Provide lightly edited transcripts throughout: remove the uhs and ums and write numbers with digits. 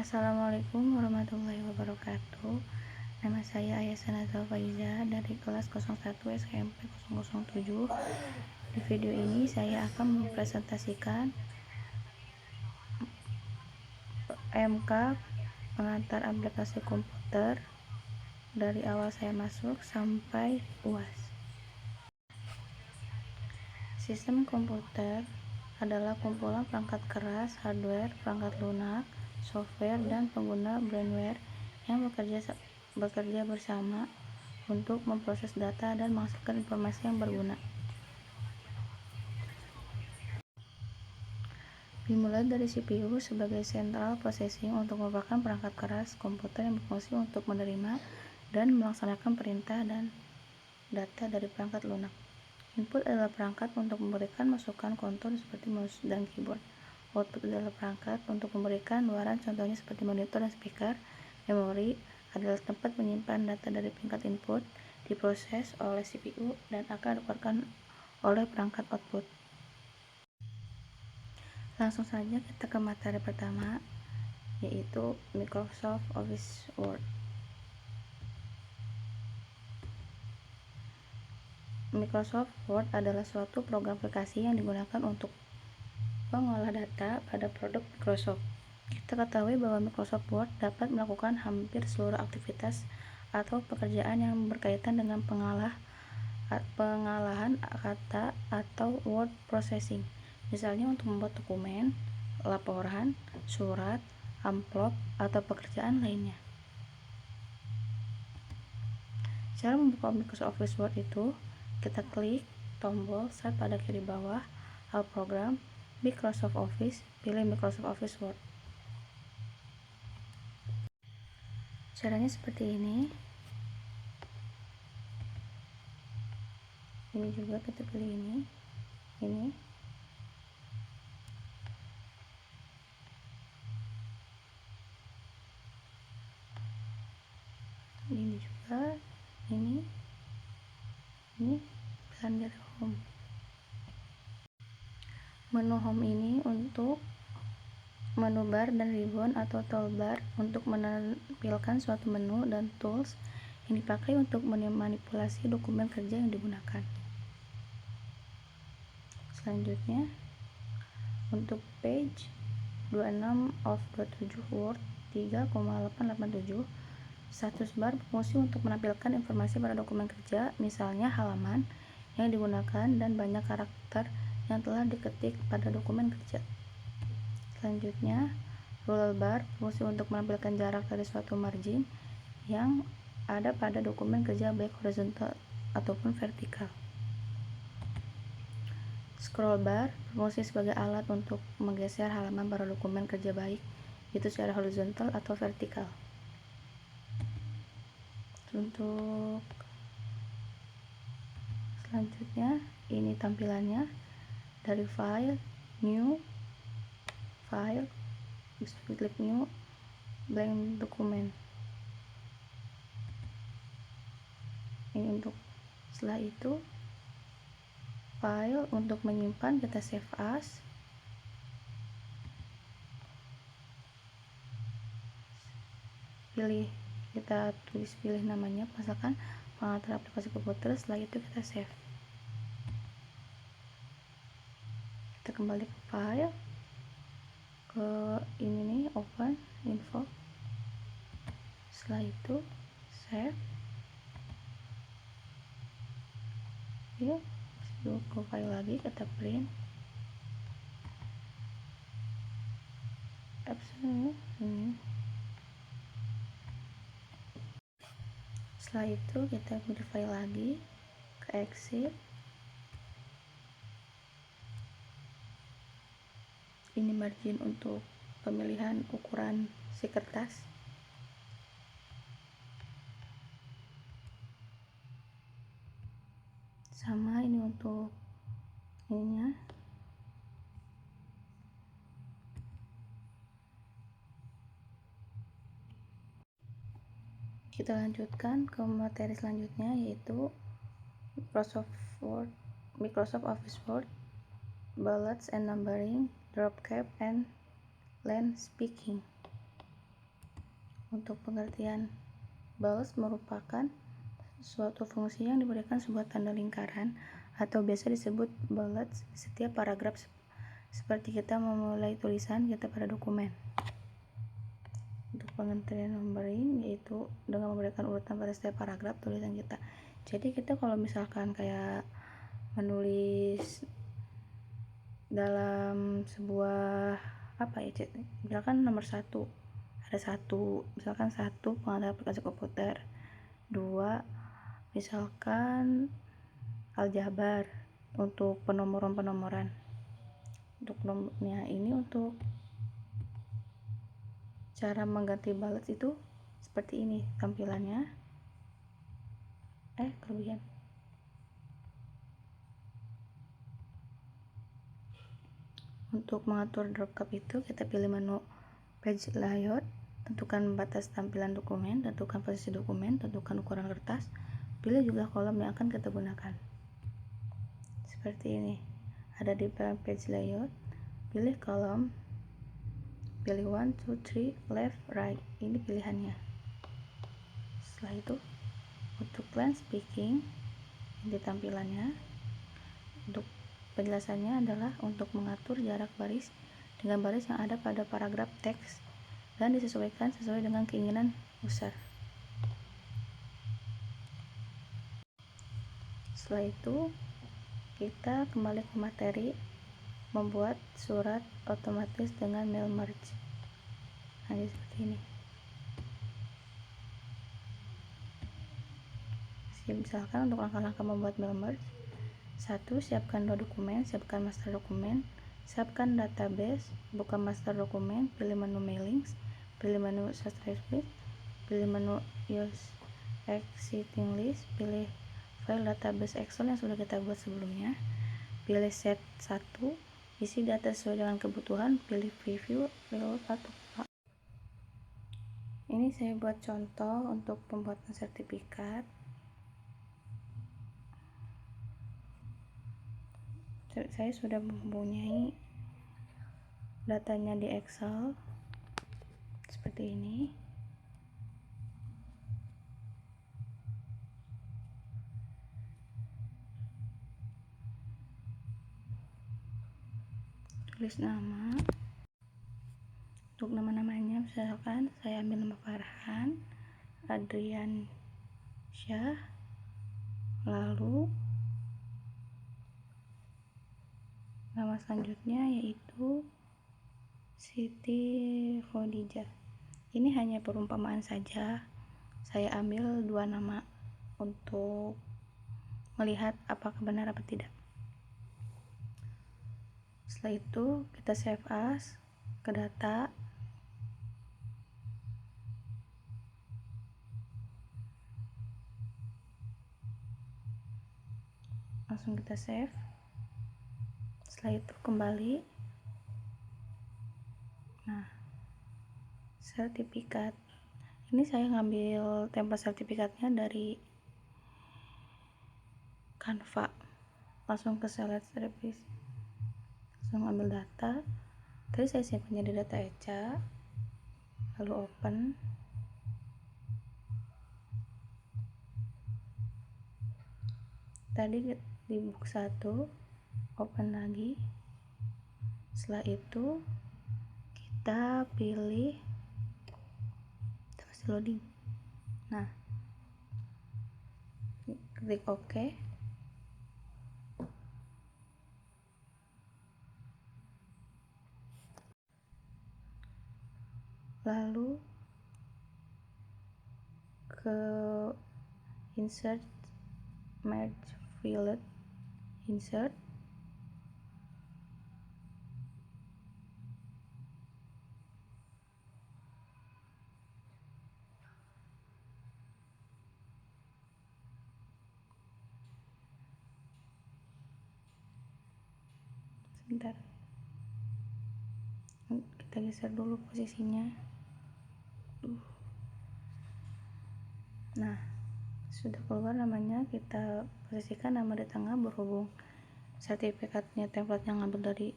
Assalamualaikum warahmatullahi wabarakatuh. Nama saya Ayasa Nazal Faiza dari kelas 01 SMP 007. Di video ini saya akan mempresentasikan MK pengantar aplikasi komputer dari awal saya masuk sampai UAS. Sistem komputer adalah kumpulan perangkat keras, hardware, perangkat lunak, software, dan pengguna brainware yang bekerja bersama untuk memproses data dan menghasilkan informasi yang berguna. Dimulai dari CPU sebagai central processing untuk merupakan perangkat keras komputer yang berfungsi untuk menerima dan melaksanakan perintah dan data dari perangkat lunak. Input adalah perangkat untuk memberikan masukan kontur seperti mouse dan keyboard. Output adalah perangkat untuk memberikan luaran, contohnya seperti monitor dan speaker. Memori adalah tempat menyimpan data dari perangkat input, diproses oleh CPU dan akan dikeluarkan oleh perangkat output. Langsung saja kita ke materi pertama, yaitu Microsoft Office Word. Microsoft Word adalah suatu program aplikasi yang digunakan untuk mengolah data pada produk Microsoft. Kita ketahui bahwa Microsoft Word dapat melakukan hampir seluruh aktivitas atau pekerjaan yang berkaitan dengan pengalahan kata atau word processing. Misalnya untuk membuat dokumen, laporan, surat, amplop, atau pekerjaan lainnya. Cara membuka Microsoft Office Word itu, kita klik tombol Start pada kiri bawah, All Program, Microsoft Office, pilih Microsoft Office Word. Caranya seperti ini. Ini juga kita pilih ini. Ini juga, ini dan dari home. Menu home ini untuk menu bar dan ribbon atau toolbar untuk menampilkan suatu menu, dan tools yang dipakai untuk memanipulasi dokumen kerja yang digunakan. Selanjutnya, untuk page 26 of 27 Word 3,887, status bar berfungsi untuk menampilkan informasi pada dokumen kerja, misalnya halaman yang digunakan dan banyak karakter yang telah diketik pada dokumen kerja. Selanjutnya, ruler bar berfungsi untuk menampilkan jarak dari suatu margin yang ada pada dokumen kerja baik horizontal ataupun vertikal. Scroll bar berfungsi sebagai alat untuk menggeser halaman pada dokumen kerja baik itu secara horizontal atau vertikal. Untuk selanjutnya, ini tampilannya dari file, new, file, bisa klik new, blank dokumen. Ini untuk setelah itu file untuk menyimpan, kita save as, pilih namanya, misalkan pengantar aplikasi komputer. Setelah itu kita save. Kita kembali ke file, ke ini nih, open info. Setelah itu save. Yuk, ke file lagi, kita print. Ini. Setelah itu kita pilih file lagi, ke exit. Ini margin untuk pemilihan ukuran si kertas. Sama ini untuk ininya. Kita lanjutkan ke materi selanjutnya, yaitu Microsoft Office Word, bullets and numbering, drop cap, and line speaking. Untuk pengertian, bullets merupakan suatu fungsi yang diberikan sebuah tanda lingkaran atau biasa disebut bullets di setiap paragraf, seperti kita memulai tulisan kita pada dokumen. Untuk pengertian numbering yaitu dengan memberikan urutan pada setiap paragraf tulisan kita. Jadi kita kalau misalkan kayak menulis dalam sebuah misalkan nomor 1 ada 1, misalkan 1 pengantar aplikasi komputer, 2 misalkan aljabar untuk penomoran. Untuk nomornya ini, untuk cara mengganti bullets itu seperti ini tampilannya. Kelebihan. Untuk mengatur dropcap itu kita pilih menu page layout, tentukan batas tampilan dokumen, tentukan posisi dokumen, tentukan ukuran kertas, pilih juga kolom yang akan kita gunakan. Seperti ini. Ada di page layout, pilih kolom, pilih 1, 2, 3, left, right. Ini pilihannya. Setelah itu, untuk plain speaking, ini tampilannya. Untuk penjelasannya adalah untuk mengatur jarak baris dengan baris yang ada pada paragraf teks dan disesuaikan sesuai dengan keinginan user. Setelah itu, kita kembali ke materi, membuat surat otomatis dengan mail merge. Nah, seperti ini. Misalkan untuk langkah-langkah membuat mail merge: 1. Siapkan 2 dokumen, siapkan master dokumen, siapkan database, buka master dokumen, pilih menu mailings, pilih menu subscribe, pilih menu use existing list, pilih file database Excel yang sudah kita buat sebelumnya, pilih set 1, isi data sesuai dengan kebutuhan, pilih preview, reload atau ini saya buat contoh untuk pembuatan sertifikat. Saya sudah mempunyai datanya di Excel seperti ini. Tulis nama. Untuk nama-namanya, misalkan saya ambil nama Farhan Adrian Syah, lalu nama selanjutnya yaitu Siti Khadijah. Ini hanya perumpamaan saja, saya ambil 2 nama untuk melihat apakah benar atau tidak. Setelah itu kita save as ke data, langsung kita save. Setelah itu kembali. Nah, sertifikat ini saya ngambil template sertifikatnya dari Canva. Langsung ke select service, langsung ambil data. Tadi saya simpannya di data ECA, lalu open. Tadi di book 1, open lagi. Setelah itu kita pilih, masih loading. Nah, klik OK. Lalu ke insert, merge field, insert, sebentar, kita geser dulu posisinya. Nah, sudah keluar namanya, kita posisikan nama di tengah berhubung sertifikatnya template yang ngambil dari.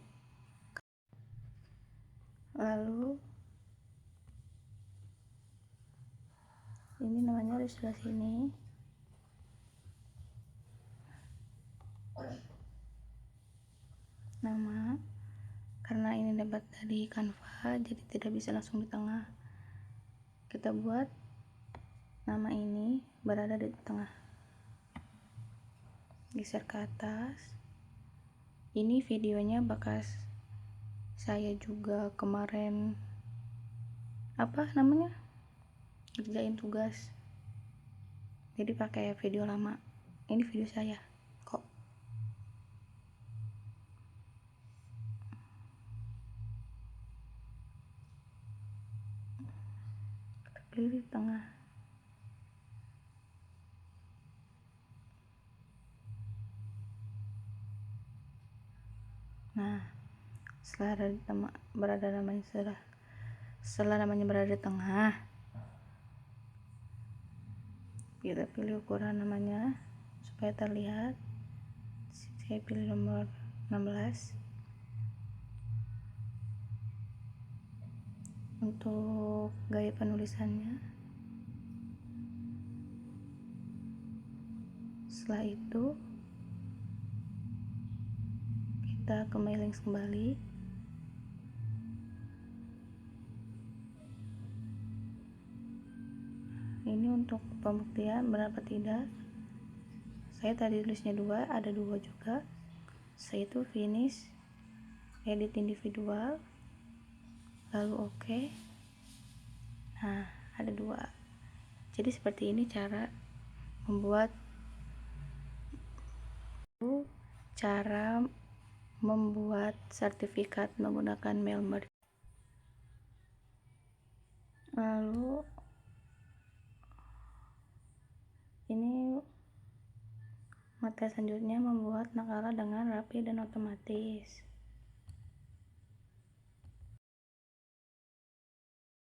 Lalu sebelah sini. Nama, karena ini dapat dari Canva jadi tidak bisa langsung di tengah, kita buat nama ini berada di tengah, geser ke atas. Ini videonya bekas saya juga kemarin kerjain tugas, jadi pakai video lama. Ini video saya kok. Pilih di tengah. Nah, setelah namanya berada di tengah, kita pilih ukuran namanya supaya terlihat. Saya pilih nomor 16. Untuk gaya penulisannya, setelah itu kita ke mailing kembali. Ini untuk pembuktian berapa tidak. Saya tadi tulisnya 2, ada 2 juga. Saya itu finish, edit individual, lalu oke. Nah, ada 2. Jadi seperti ini cara membuat sertifikat menggunakan mail merge. Lalu ini materi selanjutnya, membuat nakala dengan rapi dan otomatis.